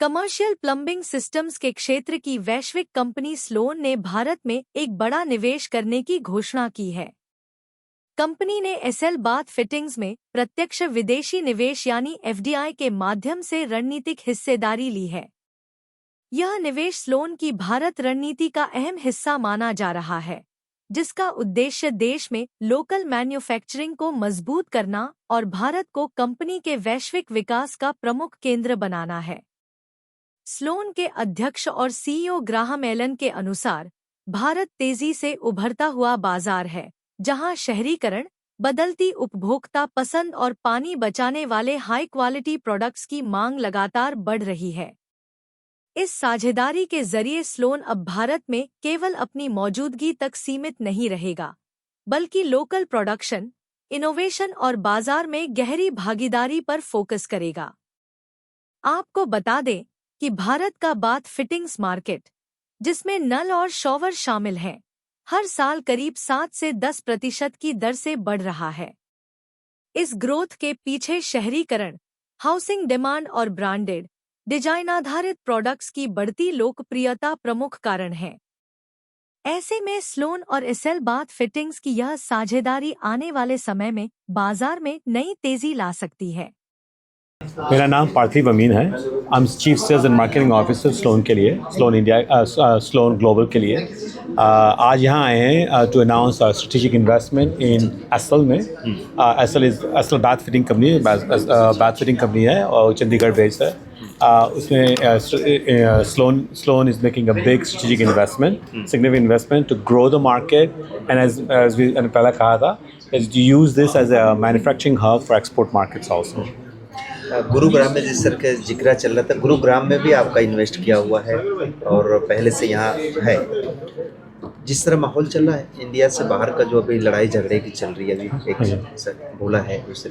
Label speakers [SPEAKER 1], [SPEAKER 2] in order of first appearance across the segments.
[SPEAKER 1] Commercial plumbing systems के क्षेत्र की वैश्विक कंपनी स्लोन ने भारत में एक बड़ा निवेश करने की घोषणा की है। कंपनी ने एसएल बाथ फिटिंग्स में प्रत्यक्ष विदेशी निवेश यानी एफडीआई के माध्यम से रणनीतिक हिस्सेदारी ली है। यह निवेश स्लोन की भारत रणनीति का अहम हिस्सा माना जा रहा है, जिसका उद्देश्य देश में लोकल मैन्युफैक्चरिंग को मजबूत करना और भारत को कंपनी के वैश्विक विकास का प्रमुख केंद्र बनाना है। स्लोन के अध्यक्ष और सीईओ ग्राहम एलन के अनुसार, भारत तेजी से उभरता हुआ बाजार है, जहां शहरीकरण, बदलती उपभोक्ता पसंद और पानी बचाने वाले हाई क्वालिटी प्रोडक्ट्स की मांग लगातार बढ़ रही है। इस साझेदारी के जरिए स्लोन अब भारत में केवल अपनी मौजूदगी तक सीमित नहीं रहेगा, बल्कि लोकल प्रोडक्शन, इनोवेशन और बाजार में गहरी भागीदारी पर फोकस करेगा। आपको बता दें कि भारत का बाथ फिटिंग्स मार्केट, जिसमें नल और शॉवर शामिल हैं, हर साल करीब 7 से 10% की दर से बढ़ रहा है। इस ग्रोथ के पीछे शहरीकरण, हाउसिंग डिमांड और ब्रांडेड, डिजाइन आधारित प्रोडक्ट्स की बढ़ती लोकप्रियता प्रमुख कारण है। ऐसे में स्लोन और एसएल बाथ फिटिंग्स की यह साझेदारी आने वाले समय में बाजार में नई तेजी ला सकती है।
[SPEAKER 2] मेरा नाम पार्थिव अमीन है। I am chief sales and marketing officer Sloan के लिए, स्लोन इंडिया, स्लोन ग्लोबल के लिए। आज यहाँ आए हैं to announce strategic investment in Essel में। Essel bath fitting company, bath fitting company है और चंडीगढ़ बेस्ड है। उसमें Sloan is making a big strategic investment, significant investment to grow the market and as we पहले कहा था, is to use this as a manufacturing hub for export markets also.
[SPEAKER 3] Gurugram में जिस तरह का जिक्र चल रहा था, गुरुग्राम में भी आपका इन्वेस्ट किया हुआ है और पहले से यहाँ है। जिस तरह माहौल चल रहा है, इंडिया से बाहर का जो अभी लड़ाई झगड़े की चल रही है, अभी एक बोला है, उससे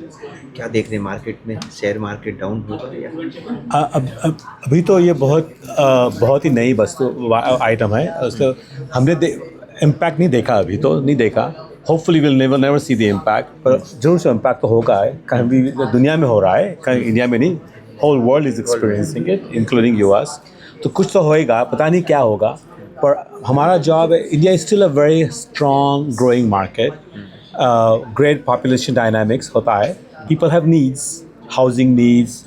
[SPEAKER 3] क्या देख रहे हैं मार्केट में? शेयर मार्केट डाउन हो रही है
[SPEAKER 2] अभी तो ये बहुत ही नई वस्तु आइटम है। उसको हमने इम्पैक्ट नहीं देखा, अभी तो नहीं देखा। Hopefully will never see the impact, पर जरूर से इम्पैक्ट तो होगा है। कहीं भी दुनिया में हो रहा है, कहीं इंडिया में नहीं, whole world is experiencing it, including US. तो कुछ तो होएगा, पता नहीं क्या होगा, पर हमारा जॉब है। India is still a very strong growing market, great population dynamics होता है, people have needs, housing needs,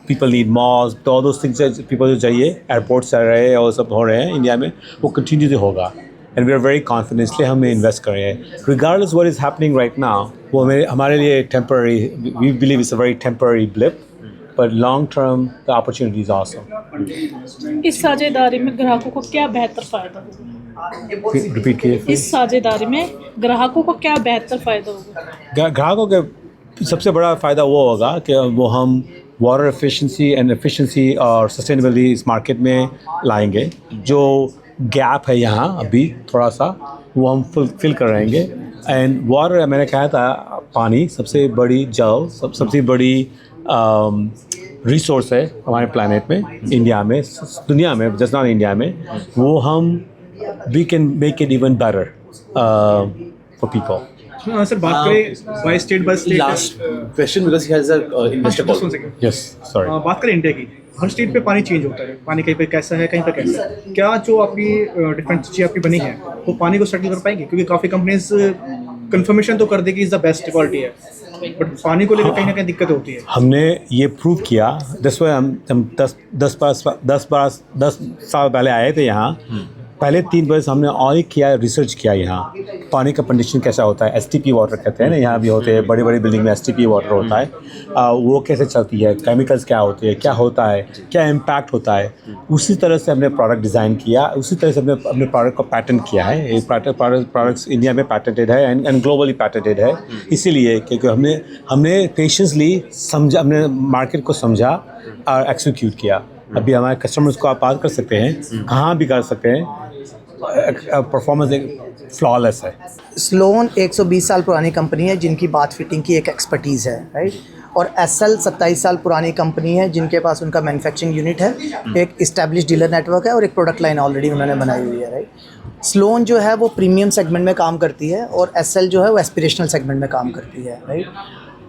[SPEAKER 2] people need malls, तो ऑल दोस थिंग्स पीपल जो चाहिए, एयरपोर्ट चल रहे हैं और सब हो रहे हैं इंडिया में, वो कंटिन्यू होगा। And we are very confident, इसलिए हम इन्वेस्ट कर रहे हैं। Regardless what is happening right now, वो हमारे लिए temporary, we believe it's a very temporary blip, but long term the opportunity is awesome.
[SPEAKER 4] इस साझेदारी में ग्राहकों को क्या बेहतर फायदा होगा?
[SPEAKER 2] रिपीट कीजिए।
[SPEAKER 4] इस साझेदारी में ग्राहकों को क्या बेहतर फायदा होगा?
[SPEAKER 2] ग्राहकों के सबसे बड़ा फ़ायदा वो होगा कि वो हम वाटर एफिशिएंसी और सस्टेनेबिलिटी इस मार्केट में लाएंगे। जो गैप है यहाँ अभी थोड़ा सा, वो हम फिल कर रहेंगे। एंड वाटर, मैंने कहा था, पानी सबसे बड़ी जल, सबसे बड़ी रिसोर्स है हमारे प्लानट में, इंडिया में, दुनिया में, जस्ट नॉट इंडिया में। वो हम we can make it even better for people.
[SPEAKER 5] Sir, बात करें by state
[SPEAKER 6] last question because he has a investor call.
[SPEAKER 2] Yes, sorry.
[SPEAKER 5] बात करें इंडिया की, हर स्टेट पे पानी चेंज होता है। पानी कहीं पे कैसा है, कहीं पे कैसा है। क्या जो आपकी डिफरेंट चीज़ें आपकी बनी है, वो पानी को सेटल कर पाएंगे? क्योंकि काफ़ी कंपनीज कंफर्मेशन तो कर देगी इज़ द बेस्ट क्वालिटी है, बट पानी को लेकर कहीं ना कहीं दिक्कत होती है।
[SPEAKER 2] हमने ये प्रूव किया। दस साल पहले आए थे यहाँ। पहले 3 बरस हमने और ही किया, रिसर्च किया यहाँ पानी का कंडीशन कैसा होता है। एसटीपी वाटर कहते हैं ना, यहाँ भी होते हैं, बड़ी बड़ी बिल्डिंग में एसटीपी वाटर होता है। वो कैसे चलती है, केमिकल्स क्या होते हैं, क्या होता है, क्या इम्पैक्ट होता है। उसी तरह से हमने प्रोडक्ट डिज़ाइन किया, उसी तरह से हमने अपने प्रोडक्ट को पैटेंट किया है। ये प्रोडक्ट्स इंडिया में पैटेंटेड है एंड ग्लोबली पैटेंटेड है। इसीलिए क्योंकि हमने पेशेंसली समझा, हमने मार्केट को समझा और एक्सिक्यूट किया। अभी हमारे कस्टमर्स को आप बात कर सकते हैं, कहाँ भी कर सकते हैं, परफॉर्मेंस फ्लॉलेस है।
[SPEAKER 7] स्लोन 120 साल पुरानी कंपनी है जिनकी बाथ फिटिंग की एक एक्सपर्टीज़ है, राइट। और एसएल 27 साल पुरानी कंपनी है जिनके पास उनका मैन्युफैक्चरिंग यूनिट है, एक इस्टेब्लिश डीलर नेटवर्क है और एक प्रोडक्ट लाइन ऑलरेडी उन्होंने बनाई हुई है, राइट। स्लोन जो है वो प्रीमियम सेगमेंट में काम करती है और एसएल जो है वो एस्पिरेशनल सेगमेंट में काम करती है, राइट।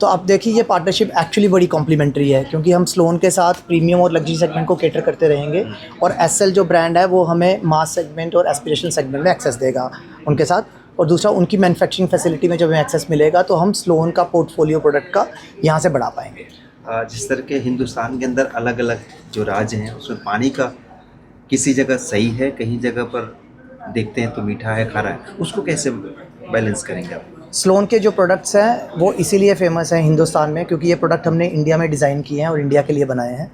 [SPEAKER 7] तो आप देखिए ये पार्टनरशिप एक्चुअली बड़ी कॉम्प्लीमेंट्री है, क्योंकि हम स्लोन के साथ प्रीमियम और लग्जरी सेगमेंट को कैटर करते रहेंगे और एसएल जो ब्रांड है वो हमें मास सेगमेंट और एस्पिरेशनल सेगमेंट में एक्सेस देगा उनके साथ। और दूसरा, उनकी मैन्युफैक्चरिंग फैसिलिटी में जब हमें एक्सेस मिलेगा तो हम स्लोन का पोर्टफोलियो प्रोडक्ट का यहाँ से बढ़ा पाएंगे।
[SPEAKER 3] जिस तरह के हिंदुस्तान के अंदर अलग अलग जो राज्य हैं उसमें पानी का किसी जगह सही है, कहीं जगह पर देखते हैं तो मीठा है, खारा है, उसको कैसे बैलेंस करेंगे आप?
[SPEAKER 7] स्लोन के जो प्रोडक्ट्स हैं वो इसीलिए फेमस हैं हिंदुस्तान में क्योंकि ये प्रोडक्ट हमने इंडिया में डिज़ाइन किए हैं और इंडिया के लिए बनाए हैं।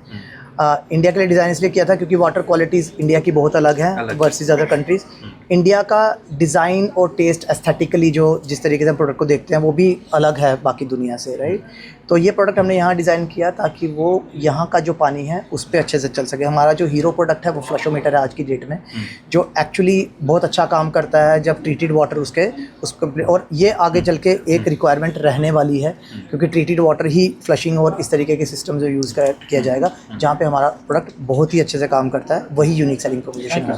[SPEAKER 7] इंडिया के लिए डिज़ाइन इसलिए किया था क्योंकि वाटर क्वालिटीज़ इंडिया की बहुत अलग है वर्सेस अदर कंट्रीज़। इंडिया का डिज़ाइन और टेस्ट एस्थेटिकली जो जिस तरीके से हम प्रोडक्ट को देखते हैं वो भी अलग है बाकी दुनिया से, राइट। तो ये प्रोडक्ट हमने यहाँ डिज़ाइन किया ताकि वो यहाँ का जो पानी है उस पर अच्छे से चल सके। हमारा जो हीरो प्रोडक्ट है वो फ्लशोमीटर है आज की डेट में, जो एक्चुअली बहुत अच्छा काम करता है जब ट्रीटेड वाटर उसको और ये आगे चल के एक रिक्वायरमेंट रहने वाली है क्योंकि ट्रीटेड वाटर ही फ्लशिंग और इस तरीके के सिस्टम जो यूज़ किया जाएगा, जहाँ पे हमारा प्रोडक्ट बहुत ही अच्छे से काम करता है। वही यूनिक सेलिंग प्रोपोजिशन है।